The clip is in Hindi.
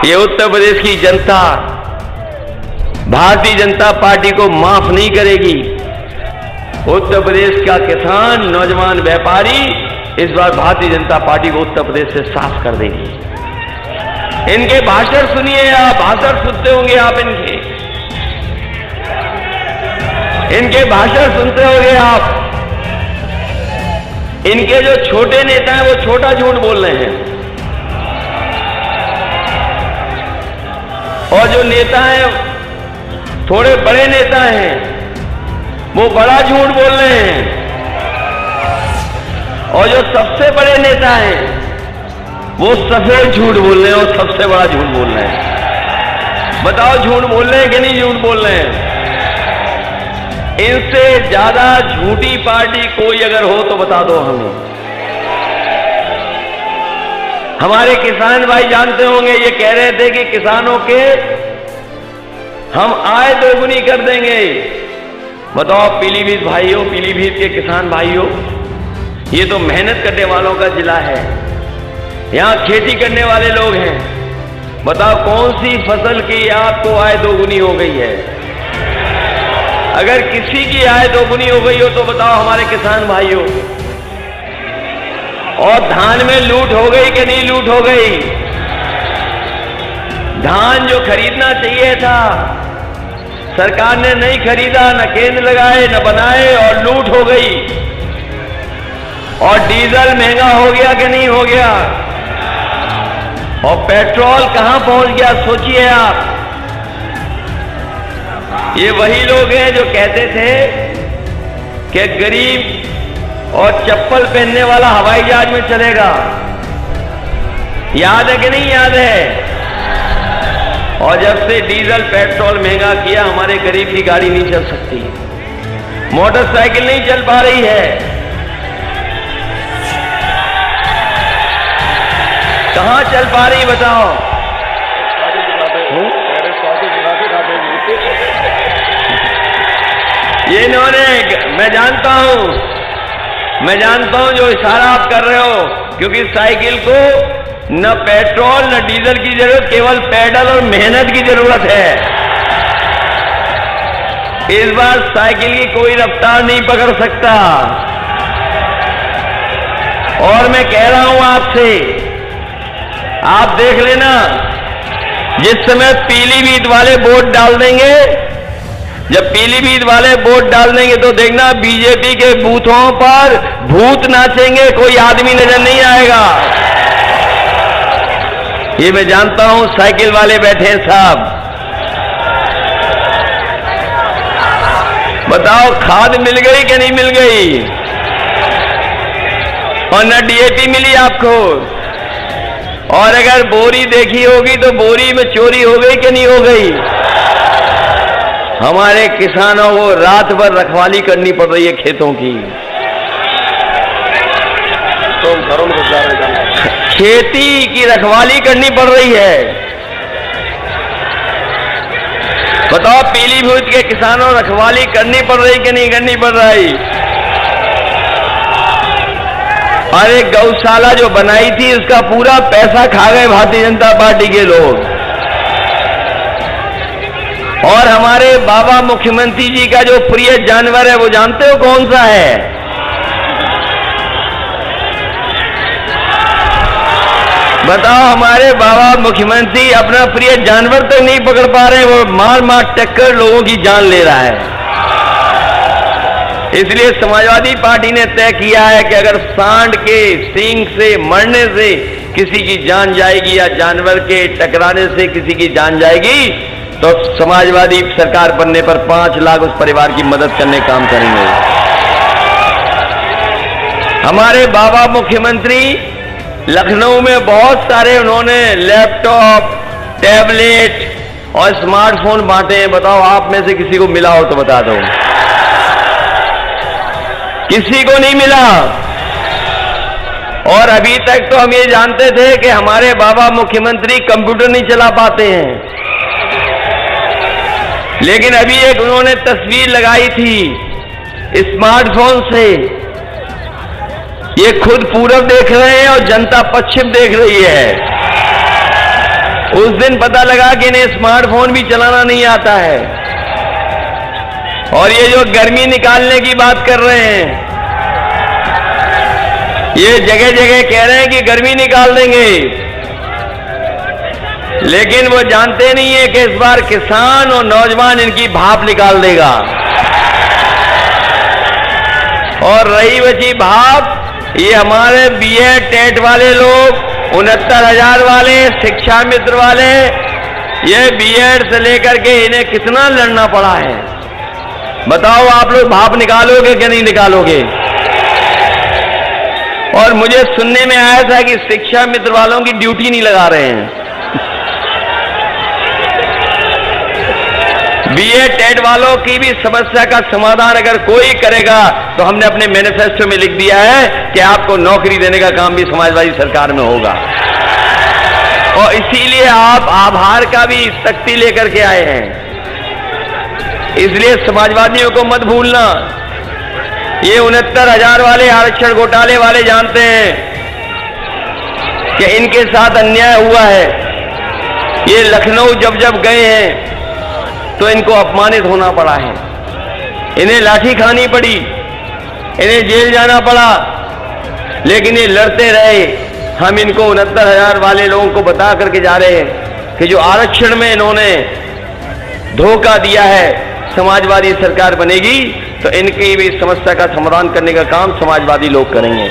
ये उत्तर प्रदेश की जनता भारतीय जनता पार्टी को माफ नहीं करेगी। उत्तर प्रदेश का किसान, नौजवान, व्यापारी इस बार भारतीय जनता पार्टी को उत्तर प्रदेश से साफ कर देगी। इनके भाषण सुनिए आप, भाषण सुनते होंगे आप, इनके भाषण सुनते होंगे आप। इनके जो छोटे नेता हैं वो छोटा झूठ बोल रहे हैं, और जो नेता हैं थोड़े बड़े नेता हैं वो बड़ा झूठ बोल रहे हैं, और जो सबसे बड़े नेता हैं वो सफेद झूठ बोल रहे हैं और सबसे बड़ा झूठ बोल रहे हैं। बताओ झूठ बोल रहे हैं कि नहीं झूठ बोल रहे हैं? इनसे ज्यादा झूठी पार्टी कोई अगर हो तो बता दो हमें। हमारे किसान भाई जानते होंगे, ये कह रहे थे कि किसानों के हम आय दोगुनी कर देंगे। बताओ पीलीभीत भाइयों, पीलीभीत के किसान भाइयों, ये तो मेहनत करने वालों का जिला है, यहां खेती करने वाले लोग हैं। बताओ कौन सी फसल की आपको आय दोगुनी हो गई है? अगर किसी की आय दोगुनी हो गई हो तो बताओ हमारे किसान भाइयों। और धान में लूट हो गई कि नहीं लूट हो गई? धान जो खरीदना चाहिए था सरकार ने नहीं खरीदा, न केंद्र लगाए न बनाए, और लूट हो गई। और डीजल महंगा हो गया कि नहीं हो गया? और पेट्रोल कहां पहुंच गया सोचिए आप। ये वही लोग हैं जो कहते थे कि गरीब और चप्पल पहनने वाला हवाई जहाज में चलेगा। याद है कि नहीं याद है? और जब से डीजल पेट्रोल महंगा किया, हमारे गरीब की गाड़ी नहीं चल सकती, मोटरसाइकिल नहीं चल पा रही है। कहां चल पा रही बताओ? ये इन्होंने, मैं जानता हूं जो इशारा आप कर रहे हो, क्योंकि साइकिल को न पेट्रोल न डीजल की जरूरत, केवल पैडल और मेहनत की जरूरत है। इस बार साइकिल की कोई रफ्तार नहीं पकड़ सकता। और मैं कह रहा हूं आपसे, आप देख लेना, जिस समय पीलीभीत वाले वोट डाल देंगे, जब पीलीभीत वाले वोट डाल देंगे तो देखना बीजेपी के बूथों पर भूत नाचेंगे, कोई आदमी नजर नहीं आएगा। ये मैं जानता हूं, साइकिल वाले बैठे हैं साहब। बताओ खाद मिल गई कि नहीं मिल गई? और न डीएपी मिली आपको। और अगर बोरी देखी होगी तो बोरी में चोरी हो गई कि नहीं हो गई? हमारे किसानों को रात भर रखवाली करनी पड़ रही है खेतों की। तो घरों में खेती की रखवाली करनी पड़ रही है। बताओ पीलीभीत के किसानों रखवाली करनी पड़ रही कि नहीं करनी पड़ रही? और एक गौशाला जो बनाई थी उसका पूरा पैसा खा गए भारतीय जनता पार्टी के लोग। और हमारे बाबा मुख्यमंत्री जी का जो प्रिय जानवर है वो जानते हो कौन सा है? बताओ हमारे बाबा मुख्यमंत्री अपना प्रिय जानवर तक नहीं पकड़ पा रहे, वो मार मार टक्कर लोगों की जान ले रहा है। इसलिए समाजवादी पार्टी ने तय किया है कि अगर सांड के सींग से मरने से किसी की जान जाएगी या जानवर के टकराने से किसी की जान जाएगी तो समाजवादी सरकार बनने पर 5 लाख उस परिवार की मदद करने काम करेंगे। हमारे बाबा मुख्यमंत्री लखनऊ में बहुत सारे उन्होंने लैपटॉप, टैबलेट और स्मार्टफोन बांटे हैं। बताओ आप में से किसी को मिला हो तो बता दो। किसी को नहीं मिला। और अभी तक तो हम ये जानते थे कि हमारे बाबा मुख्यमंत्री कंप्यूटर नहीं चला पाते हैं, लेकिन अभी एक उन्होंने तस्वीर लगाई थी स्मार्टफोन से। ये खुद पूरब देख रहे हैं और जनता पश्चिम देख रही है। उस दिन पता लगा कि इन्हें स्मार्टफोन भी चलाना नहीं आता है। और ये जो गर्मी निकालने की बात कर रहे हैं, ये जगह जगह कह रहे हैं कि गर्मी निकाल देंगे, लेकिन वो जानते नहीं है कि इस बार किसान और नौजवान इनकी भाप निकाल देगा। और रही बची भाप, ये हमारे बीएड टेट वाले लोग, 69,000 वाले, शिक्षा मित्र वाले, ये बीएड से लेकर के इन्हें कितना लड़ना पड़ा है। बताओ आप लोग भाप निकालोगे कि नहीं निकालोगे? और मुझे सुनने में आया था कि शिक्षा मित्र वालों की ड्यूटी नहीं लगा रहे हैं। बीएड टेट वालों की भी समस्या का समाधान अगर कोई करेगा तो हमने अपने मैनिफेस्टो में लिख दिया है कि आपको नौकरी देने का काम भी समाजवादी सरकार में होगा। और इसीलिए आप आभार का भी शक्ति लेकर के आए हैं। इसलिए समाजवादियों को मत भूलना। ये 69,000 वाले आरक्षण घोटाले वाले जानते हैं कि इनके साथ अन्याय हुआ है। ये लखनऊ जब जब गए हैं तो इनको अपमानित होना पड़ा है, इन्हें लाठी खानी पड़ी, इन्हें जेल जाना पड़ा, लेकिन ये लड़ते रहे। हम इनको 69,000 वाले लोगों को बता करके जा रहे हैं कि जो आरक्षण में इन्होंने धोखा दिया है, समाजवादी सरकार बनेगी तो इनकी भी समस्या का समाधान करने का काम समाजवादी लोग करेंगे।